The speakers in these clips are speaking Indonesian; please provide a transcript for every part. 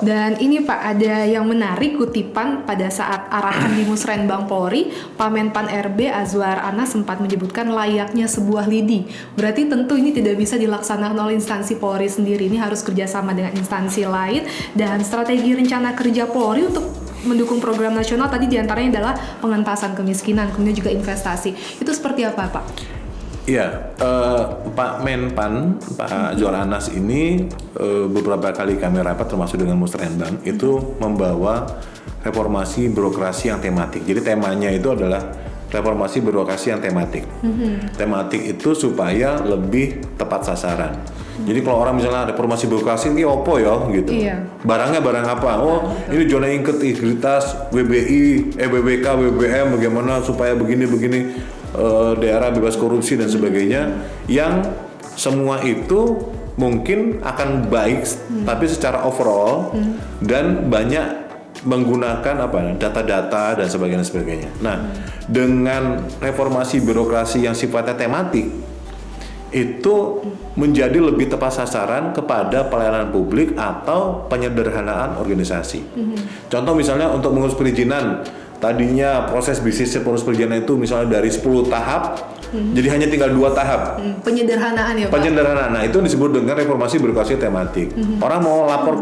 Dan ini Pak, ada yang menarik kutipan pada saat arahan di Musrenbang Polri, Pak Menpan RB Azwar Anas sempat menyebutkan layaknya sebuah lidi. Berarti tentu ini tidak bisa dilaksanakan oleh instansi Polri sendiri, ini harus kerjasama dengan instansi lain. Dan strategi rencana kerja Polri untuk mendukung program nasional tadi diantaranya adalah pengentasan kemiskinan, kemudian juga investasi. Itu seperti apa Pak? Iya, Pak Menpan, Pak Azwar Anas ini beberapa kali kami rapat termasuk dengan Musrenbang itu membawa reformasi birokrasi yang tematik. Jadi temanya itu adalah reformasi birokrasi yang tematik. Tematik itu supaya lebih tepat sasaran. Jadi kalau orang misalnya reformasi birokrasi ini opo ya gitu. Iya. Barangnya barang apa? Oh, ini zona integritas, WBI, WBK, WBM bagaimana supaya begini daerah bebas korupsi dan sebagainya, yang semua itu mungkin akan baik tapi secara overall dan banyak menggunakan data-data dan sebagainya. Nah, dengan reformasi birokrasi yang sifatnya tematik itu menjadi lebih tepat sasaran kepada pelayanan publik atau penyederhanaan organisasi. Contoh misalnya untuk mengurus perizinan, tadinya proses bisnis pengurus perizinan itu misalnya dari 10 tahap jadi hanya tinggal 2 tahap. Penyederhanaan ya Pak? Penyederhanaan, nah itu disebut dengan reformasi birokrasi tematik. Orang mau lapor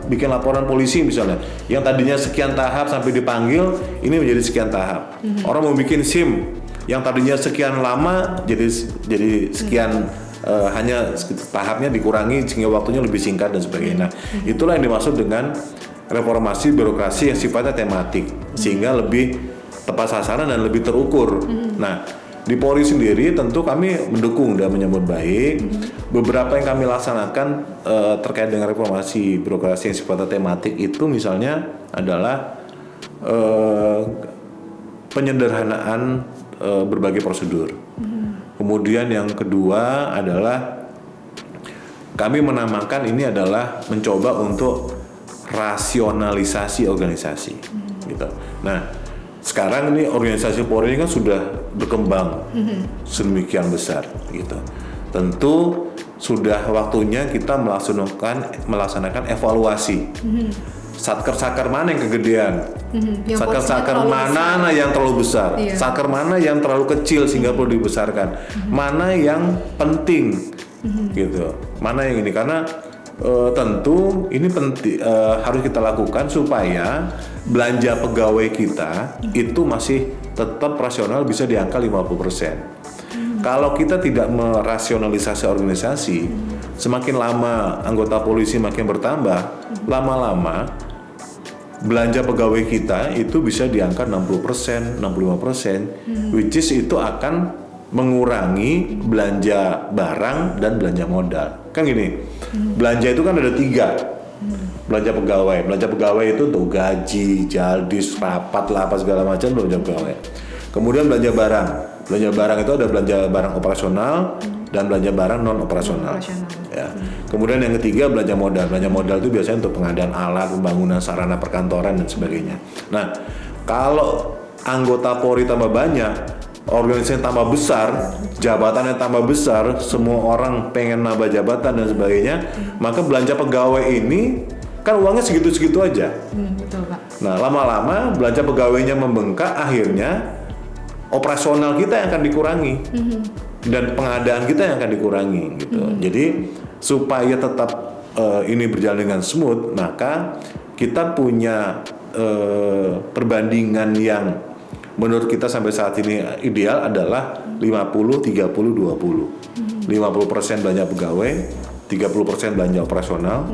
bikin laporan polisi misalnya, yang tadinya sekian tahap sampai dipanggil, ini menjadi sekian tahap. Orang mau bikin SIM, yang tadinya sekian lama jadi sekian, hanya tahapnya dikurangi sehingga waktunya lebih singkat dan sebagainya. Nah, itulah yang dimaksud dengan reformasi birokrasi yang sifatnya tematik sehingga lebih tepat sasaran dan lebih terukur. Nah, di Polri sendiri tentu kami mendukung dan menyambut baik beberapa yang kami laksanakan terkait dengan reformasi birokrasi yang sifatnya tematik itu misalnya adalah penyederhanaan berbagai prosedur. Kemudian yang kedua adalah kami menamakan ini adalah mencoba untuk rasionalisasi organisasi, gitu. Nah, sekarang ini organisasi Polri ini kan sudah berkembang sedemikian besar, gitu. Tentu sudah waktunya kita melaksanakan evaluasi. Satker-satker mana yang kegedean? Satker-satker mana yang terlalu besar? Iya. Satker mana yang terlalu kecil sehingga perlu dibesarkan? Mana yang penting? Gitu. Mana yang ini? Karena tentu ini penting, harus kita lakukan supaya belanja pegawai kita itu masih tetap rasional bisa di angka 50%. Kalau kita tidak merasionalisasi organisasi, semakin lama anggota polisi makin bertambah, lama-lama belanja pegawai kita itu bisa di angka 60%, 65%, which is itu akan mengurangi belanja barang dan belanja modal. Kan gini, belanja itu kan ada 3. Belanja pegawai itu untuk gaji, jaldis, rapat lah, apa segala macam belanja pegawai. Kemudian belanja barang itu ada belanja barang operasional dan belanja barang non operasional. Ya. Kemudian yang ketiga belanja modal itu biasanya untuk pengadaan alat, pembangunan sarana perkantoran dan sebagainya. Nah, kalau anggota Polri tambah banyak, organisasi tambah besar, jabatannya tambah besar, semua orang pengen nambah jabatan dan sebagainya, maka belanja pegawai ini kan uangnya segitu-segitu aja. Betul Pak. Nah, lama-lama belanja pegawainya membengkak, akhirnya operasional kita yang akan dikurangi dan pengadaan kita yang akan dikurangi, gitu. Jadi supaya tetap ini berjalan dengan smooth, maka kita punya perbandingan yang menurut kita sampai saat ini ideal adalah 50-30-20. 50% belanja pegawai, 30% belanja operasional,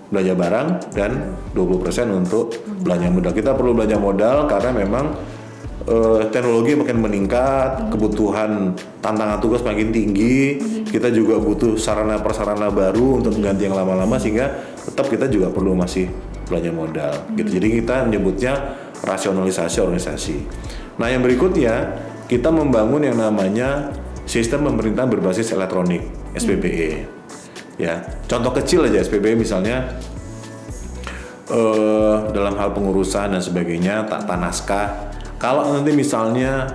belanja barang, dan 20% untuk belanja modal. Kita perlu belanja modal karena memang teknologi makin meningkat, kebutuhan tantangan tugas makin tinggi, kita juga butuh sarana prasarana baru untuk mengganti yang lama-lama, sehingga tetap kita juga perlu masih belanja modal, gitu. Jadi kita menyebutnya rasionalisasi organisasi. Nah, yang berikutnya kita membangun yang namanya sistem pemerintahan berbasis elektronik, SPBE. Ya, contoh kecil aja SPBE misalnya dalam hal pengurusan dan sebagainya, tata naskah. Kalau nanti misalnya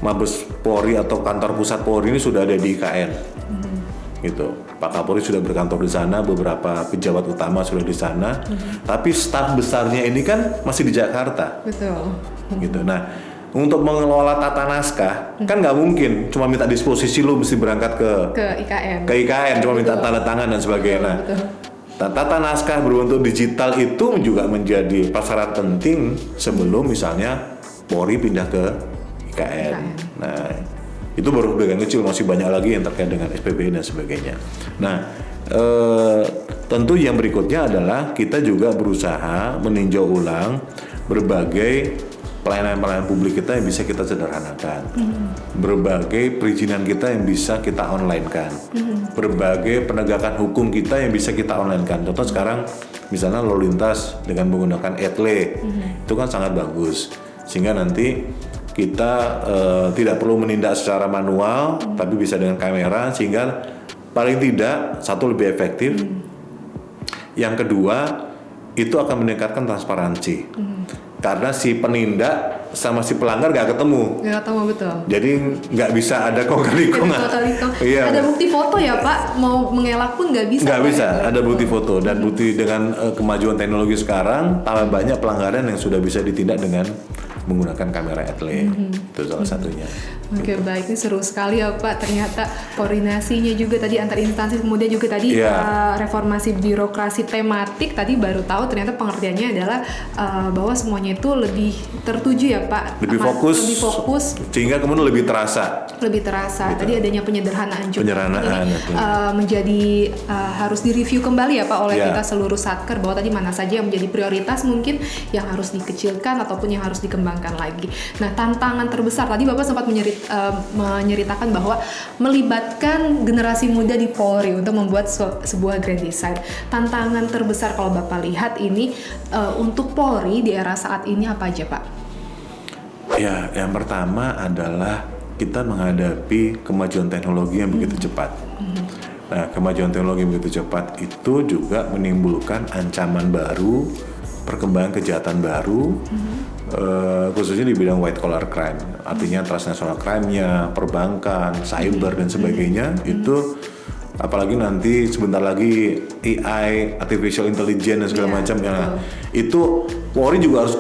Mabes Polri atau kantor pusat Polri ini sudah ada di IKN, gitu. Pak Kapolri sudah berkantor di sana, beberapa pejabat utama sudah di sana, tapi staf besarnya ini kan masih di Jakarta. Betul. Gitu. Nah, untuk mengelola tata naskah kan nggak mungkin cuma minta disposisi lu mesti berangkat Ke IKN. ke IKN cuma minta tanda tangan dan sebagainya. Nah, tata naskah berbentuk digital itu juga menjadi prasyarat penting sebelum misalnya Polri pindah ke IKN. Nah, itu baru bagian kecil, masih banyak lagi yang terkait dengan SPBI dan sebagainya. Nah, tentu yang berikutnya adalah kita juga berusaha meninjau ulang berbagai pelayanan-pelayanan publik kita yang bisa kita sederhanakan, berbagai perizinan kita yang bisa kita online-kan, berbagai penegakan hukum kita yang bisa kita online-kan. Contoh sekarang misalnya lalu lintas dengan menggunakan ETLE, itu kan sangat bagus, sehingga nanti kita tidak perlu menindak secara manual, tapi bisa dengan kamera, sehingga paling tidak satu lebih efektif. Yang kedua itu akan meningkatkan transparansi. Karena si penindak sama si pelanggar nggak ketemu. Nggak ketemu, betul. Jadi nggak bisa ada kong-kali-kong. Iya. Ada bukti foto ya Pak, mau mengelak pun nggak bisa. Nggak bisa, ada bukti foto. Dan bukti dengan kemajuan teknologi sekarang, tambah banyak pelanggaran yang sudah bisa ditindak dengan menggunakan kamera ETLE. Itu salah satunya. Oke, baik, ini seru sekali ya Pak. Ternyata koordinasinya juga tadi antar instansi, kemudian juga tadi reformasi birokrasi tematik. Tadi baru tahu ternyata pengertiannya adalah bahwa semuanya itu lebih tertuju ya Pak. Lebih fokus, sehingga kemudian lebih terasa. Lebih terasa. Gitu. Tadi adanya penyederhanaan juga. Penyederhanaan. Ini menjadi harus direview kembali ya Pak oleh kita seluruh satker, bahwa tadi mana saja yang menjadi prioritas mungkin yang harus dikecilkan ataupun yang harus dikembangkan lagi. Nah, tantangan terbesar tadi Bapak sempat menyeritakan bahwa melibatkan generasi muda di Polri untuk membuat sebuah grand design. Tantangan terbesar kalau Bapak lihat ini untuk Polri di era saat ini apa aja Pak? Ya, yang pertama adalah kita menghadapi kemajuan teknologi yang begitu cepat. Nah, kemajuan teknologi yang begitu cepat itu juga menimbulkan ancaman baru, perkembangan kejahatan baru, khususnya di bidang white collar crime, artinya transnational crime-nya, perbankan, cyber dan sebagainya. Itu apalagi nanti sebentar lagi AI, artificial intelligence dan segala macam ya. Itu Polri juga harus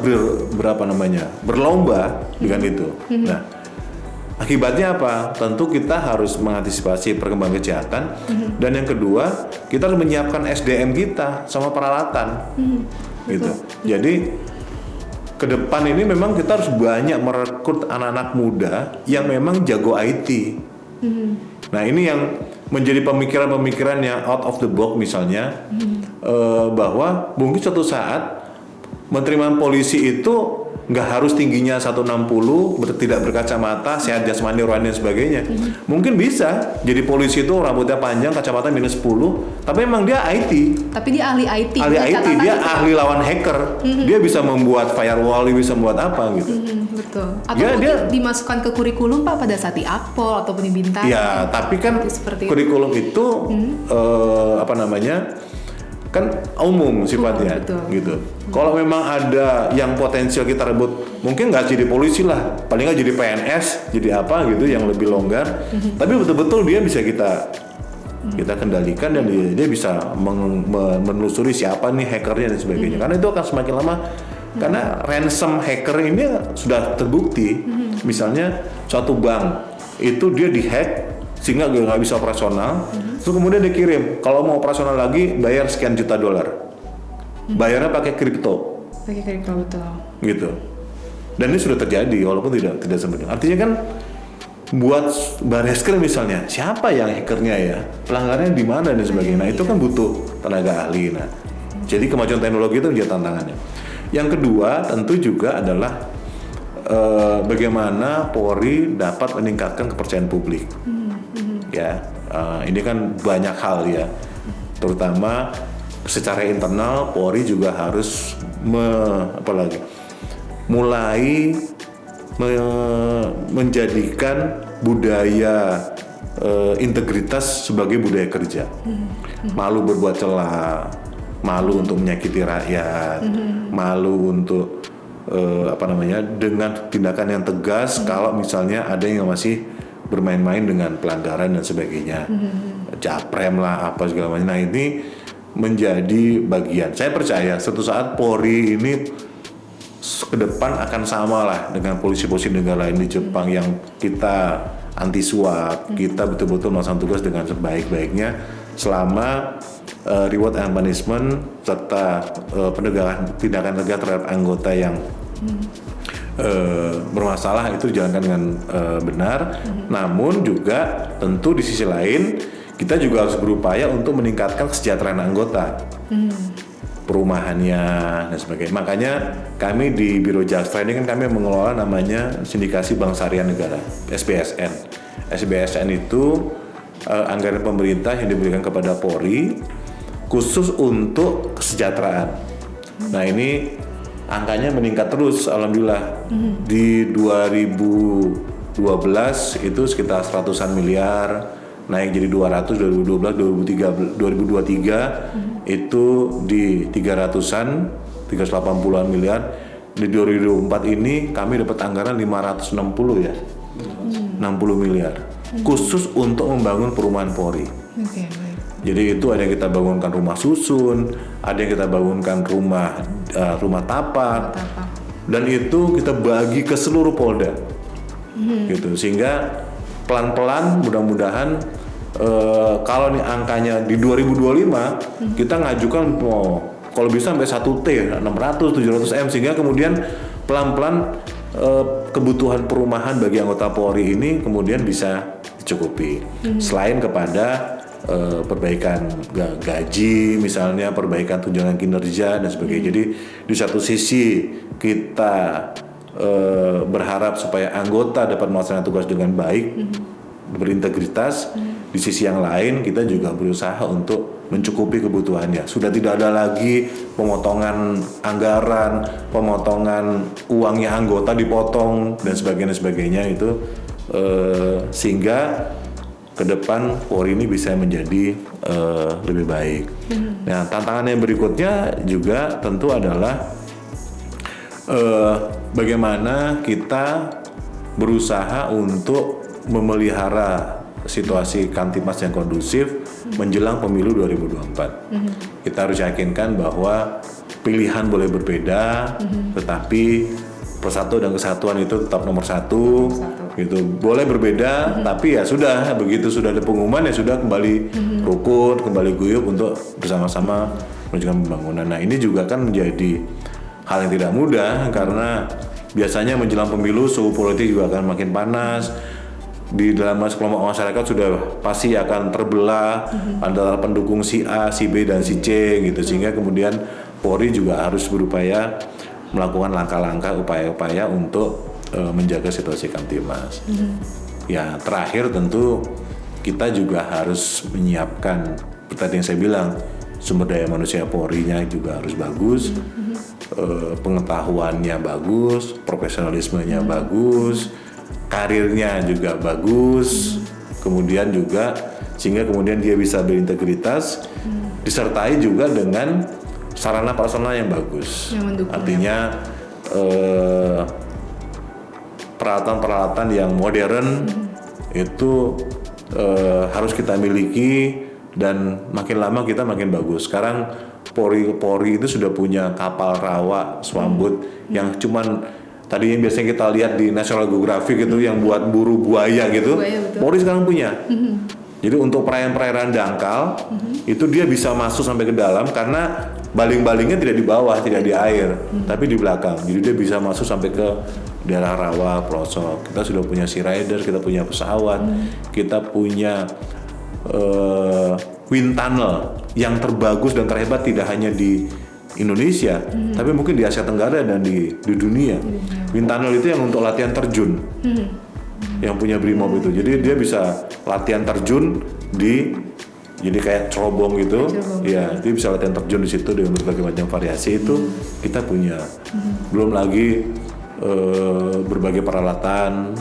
berlomba dengan itu. Nah, akibatnya apa? Tentu kita harus mengantisipasi perkembangan kejahatan, dan yang kedua kita harus menyiapkan SDM kita sama peralatan, gitu. Jadi ke depan ini memang kita harus banyak merekrut anak-anak muda yang memang jago IT. Nah, ini yang menjadi pemikiran-pemikiran yang out of the box misalnya, bahwa mungkin suatu saat penerimaan polisi itu nggak harus tingginya 160, tidak berkacamata, sehat jasmani, rohani dan sebagainya. Mungkin bisa jadi polisi itu rambutnya panjang, kacamata minus 10, tapi memang dia IT. Tapi dia ahli IT. Ahli IT, dia ahli lawan hacker. Dia bisa membuat firewall, dia bisa membuat apa gitu. Betul. Atau mungkin dimasukkan ke kurikulum Pak pada saat di Akpol ataupun di Bintang. Ya, tapi kan kurikulum itu kan umum sifatnya, gitu. Kalau memang ada yang potensial kita rebut, mungkin nggak jadi polisi lah, paling nggak jadi PNS, jadi apa gitu yang lebih longgar. Tapi betul-betul dia bisa kita kendalikan, dan dia bisa menelusuri siapa nih hackernya dan sebagainya. Karena itu akan semakin lama, karena ransom hacker ini sudah terbukti. Misalnya suatu bank itu dia dihack sehingga nggak bisa operasional, terus kemudian dikirim kalau mau operasional lagi bayar sekian juta dolar, bayarnya pakai kripto, betul, gitu. Dan ini sudah terjadi walaupun tidak sebenarnya. Artinya kan buat Barreskrim misalnya, siapa yang hackernya ya, pelanggarannya di mana dan sebagainya. Nah, itu kan butuh tenaga ahli. Nah, jadi kemajuan teknologi itu menjadi tantangannya. Yang kedua tentu juga adalah bagaimana Polri dapat meningkatkan kepercayaan publik. Ya, ini kan banyak hal ya, terutama secara internal Polri juga harus mulai menjadikan budaya integritas sebagai budaya kerja. Malu berbuat celah, malu untuk menyakiti rakyat, malu untuk dengan tindakan yang tegas kalau misalnya ada yang masih bermain-main dengan pelanggaran dan sebagainya. Japrem lah apa segala macam. Nah ini menjadi bagian. Saya percaya suatu saat Polri ini ke depan akan sama lah dengan polisi-polisi negara lain di Jepang yang kita anti suap, kita betul-betul melaksanakan tugas dengan sebaik-baiknya selama reward and punishment serta penegakan tindakan tegas terhadap anggota yang bermasalah itu dijalankan dengan benar. Namun juga tentu di sisi lain kita juga harus berupaya untuk meningkatkan kesejahteraan anggota, perumahannya dan sebagainya. Makanya kami di Biro Jaksa ini kan kami mengelola namanya Sindikasi Bank Syariah Negara (SBSN). SBSN itu anggaran pemerintah yang diberikan kepada Polri khusus untuk kesejahteraan. Nah ini angkanya meningkat terus, alhamdulillah. Di 2012 itu sekitar 100-an miliar, naik jadi 200, 2012, 2023 itu di 300-an, 380-an miliar. Di 2024 ini kami dapat anggaran 560 ya, 60 miliar, khusus untuk membangun perumahan Polri. Oke, baik. Jadi itu ada yang kita bangunkan rumah susun, ada yang kita bangunkan rumah tapak, dan itu kita bagi ke seluruh Polda, gitu. Sehingga pelan-pelan mudah-mudahan kalau nih angkanya di 2025 kita ngajukan kalau bisa sampai 1T, 600-700 M, sehingga kemudian pelan-pelan kebutuhan perumahan bagi anggota Polri ini kemudian bisa dicukupi. Selain kepada perbaikan gaji misalnya, perbaikan tunjangan kinerja dan sebagainya. Jadi di satu sisi kita berharap supaya anggota dapat melaksanakan tugas dengan baik, berintegritas. Di sisi yang lain kita juga berusaha untuk mencukupi kebutuhannya. Sudah tidak ada lagi pemotongan anggaran, pemotongan uangnya anggota dipotong dan sebagainya itu sehingga ke depan Polri ini bisa menjadi lebih baik. Nah, tantangan yang berikutnya juga tentu adalah bagaimana kita berusaha untuk memelihara situasi Kamtibmas yang kondusif menjelang pemilu 2024. Kita harus yakinkan bahwa pilihan boleh berbeda, tetapi persatuan dan kesatuan itu tetap nomor satu. Gitu. Boleh berbeda, tapi ya sudah, begitu sudah ada pengumuman ya sudah kembali rukun, kembali guyup untuk bersama-sama melanjutkan pembangunan. Nah ini juga kan menjadi hal yang tidak mudah karena biasanya menjelang pemilu suhu politik juga akan makin panas. Di dalam kelompok masyarakat sudah pasti akan terbelah antara pendukung si A, si B dan si C gitu, sehingga kemudian Polri juga harus berupaya melakukan langkah-langkah, upaya-upaya untuk menjaga situasi Kamtibmas. Ya terakhir tentu kita juga harus menyiapkan seperti yang saya bilang, sumber daya manusia Polri-nya juga harus bagus, pengetahuannya bagus, profesionalismenya bagus, karirnya juga bagus, kemudian juga sehingga kemudian dia bisa berintegritas, disertai juga dengan sarana prasarana yang bagus. Artinya peralatan-peralatan yang modern itu harus kita miliki dan makin lama kita makin bagus. Sekarang Polri itu sudah punya kapal rawa swambut yang cuman tadi yang biasanya kita lihat di National Geographic itu yang buat buru buaya gitu. Polri sekarang punya. Jadi untuk perairan-perairan dangkal itu dia bisa masuk sampai ke dalam karena baling-balingnya tidak di bawah, tidak di air, tapi di belakang. Jadi dia bisa masuk sampai ke daerah rawa, pelosok. Kita sudah punya sea rider, kita punya pesawat, kita punya wind tunnel yang terbagus dan terhebat tidak hanya di Indonesia, tapi mungkin di Asia Tenggara dan di dunia. Wind tunnel itu yang untuk latihan terjun. Yang punya Brimob itu, jadi dia bisa latihan terjun jadi kayak cerobong gitu, ya dia bisa latihan terjun di situ dengan berbagai macam variasi itu kita punya. Belum lagi berbagai peralatan,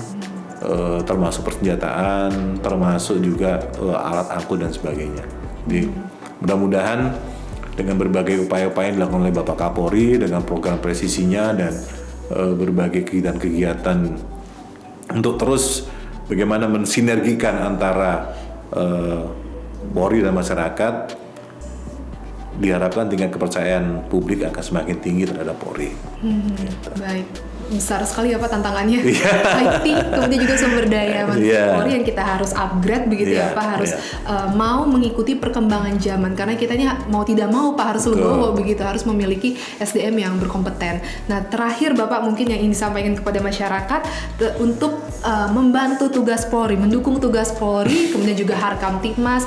termasuk persenjataan, termasuk juga alat angkut dan sebagainya. Jadi mudah-mudahan dengan berbagai upaya-upaya yang dilakukan oleh Bapak Kapolri dengan program presisinya dan berbagai kegiatan-kegiatan untuk terus bagaimana mensinergikan antara Polri dan masyarakat, diharapkan tingkat kepercayaan publik akan semakin tinggi terhadap Polri. Gitu. Baik, besar sekali ya Pak tantangannya. IT, kemudian juga sumber daya manusia Polri yang kita harus upgrade begitu ya Pak, harus mau mengikuti perkembangan zaman, karena kita ini mau tidak mau Pak harus legowo begitu, harus memiliki SDM yang berkompeten. Nah terakhir Bapak mungkin yang ingin disampaikan kepada masyarakat untuk membantu tugas Polri, mendukung tugas Polri, kemudian juga Harkamtibmas,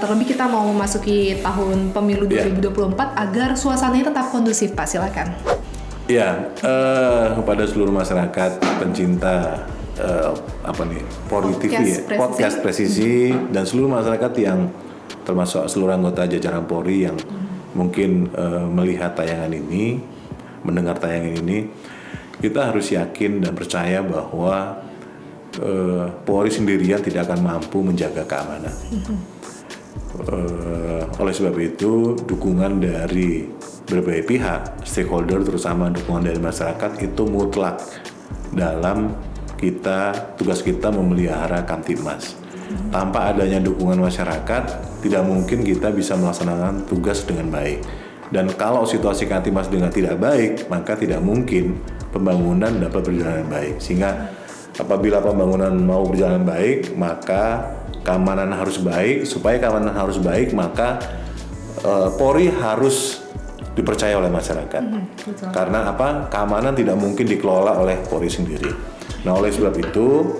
terlebih kita mau memasuki tahun pemilu 2024 agar suasananya tetap kondusif Pak, silakan. Ya, kepada seluruh masyarakat pencinta Polri TV, podcast presisi, dan seluruh masyarakat yang termasuk seluruh anggota jajaran Polri yang mungkin melihat tayangan ini, mendengar tayangan ini, kita harus yakin dan percaya bahwa Polri sendirian tidak akan mampu menjaga keamanan. Oleh sebab itu, dukungan dari berbagai pihak, stakeholder, terutama dukungan dari masyarakat itu mutlak dalam tugas kita memelihara Kamtibmas. Tanpa adanya dukungan masyarakat, tidak mungkin kita bisa melaksanakan tugas dengan baik. Dan kalau situasi Kamtibmas dengan tidak baik, maka tidak mungkin pembangunan dapat berjalan dengan baik. Sehingga apabila pembangunan mau berjalan baik, maka keamanan harus baik. Supaya keamanan harus baik, maka Polri harus dipercaya oleh masyarakat. Karena apa? Keamanan tidak mungkin dikelola oleh Polri sendiri. Nah, oleh sebab itu,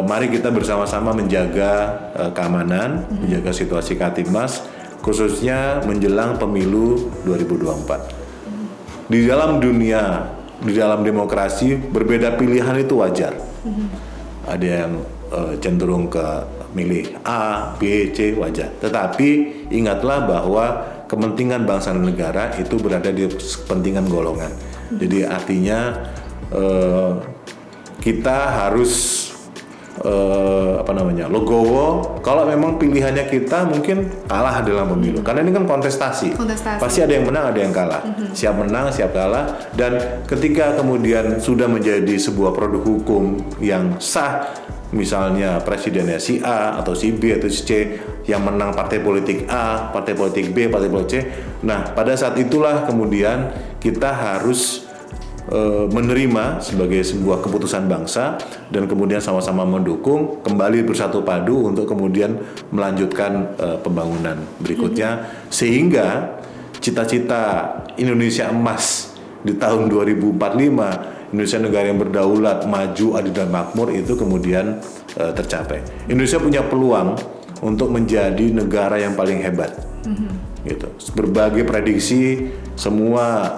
mari kita bersama-sama menjaga keamanan, menjaga situasi Kamtibmas, khususnya menjelang pemilu 2024. Di dalam dunia, di dalam demokrasi, berbeda pilihan itu wajar. Ada yang cenderung ke milih A, B, C, wajar. Tetapi ingatlah bahwa kepentingan bangsa dan negara itu berada di kepentingan golongan. Jadi artinya kita harus legowo kalau memang pilihannya kita mungkin kalah dalam pemilu. Karena ini kan kontestasi. Pasti ada yang menang, ada yang kalah. Siap menang, siap kalah. Dan ketika kemudian sudah menjadi sebuah produk hukum yang sah, misalnya presidennya si A atau si B atau si C, yang menang partai politik A, partai politik B, partai politik C. Nah, pada saat itulah kemudian kita harus menerima sebagai sebuah keputusan bangsa dan kemudian sama-sama mendukung, kembali bersatu padu untuk kemudian melanjutkan pembangunan berikutnya, sehingga cita-cita Indonesia emas di tahun 2045, Indonesia negara yang berdaulat, maju, adil dan makmur, itu kemudian tercapai. Indonesia punya peluang untuk menjadi negara yang paling hebat. Gitu. Berbagai prediksi, semua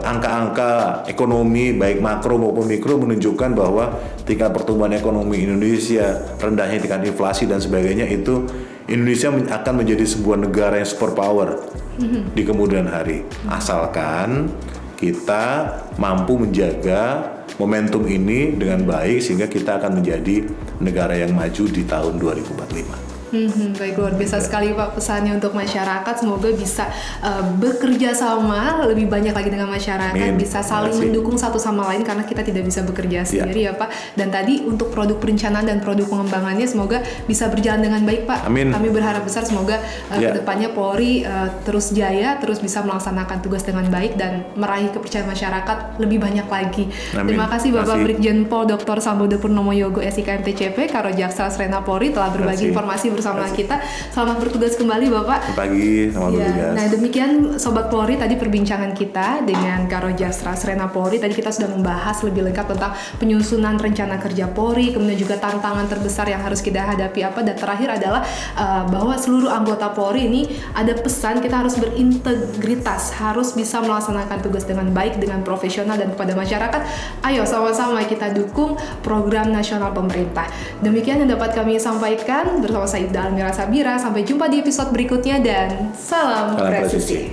angka-angka ekonomi baik makro maupun mikro menunjukkan bahwa tingkat pertumbuhan ekonomi Indonesia, rendahnya tingkat inflasi dan sebagainya, itu Indonesia akan menjadi sebuah negara yang super power di kemudian hari, asalkan kita mampu menjaga momentum ini dengan baik sehingga kita akan menjadi negara yang maju di tahun 2045. Baik, luar biasa sekali Pak pesannya untuk masyarakat. Semoga bisa bekerja sama lebih banyak lagi dengan masyarakat, bisa saling mendukung satu sama lain karena kita tidak bisa bekerja sendiri ya Pak. Dan tadi untuk produk perencanaan dan produk pengembangannya semoga bisa berjalan dengan baik Pak. Amin. Kami berharap besar semoga kedepannya Polri terus jaya, terus bisa melaksanakan tugas dengan baik dan meraih kepercayaan masyarakat lebih banyak lagi. Amin. Terima kasih Bapak Brigjen Pol Dr. Sambodo Purnomo Yogo SIK MTCP Karo Jaksa Srena Polri telah berbagi informasi bersama kita. Selamat bertugas kembali Bapak. Pagi, selamat bertugas. Nah demikian Sobat Polri tadi perbincangan kita dengan Karo Jaksa Srena Polri. Tadi kita sudah membahas lebih lengkap tentang penyusunan rencana kerja Polri, kemudian juga tantangan terbesar yang harus kita hadapi apa, dan terakhir adalah bahwa seluruh anggota Polri ini ada pesan kita harus berintegritas, harus bisa melaksanakan tugas dengan baik, dengan profesional, dan kepada masyarakat ayo sama-sama kita dukung program nasional pemerintah. Demikian yang dapat kami sampaikan bersama saya Ida Almira Sabira. Sampai jumpa di episode berikutnya dan salam presisi.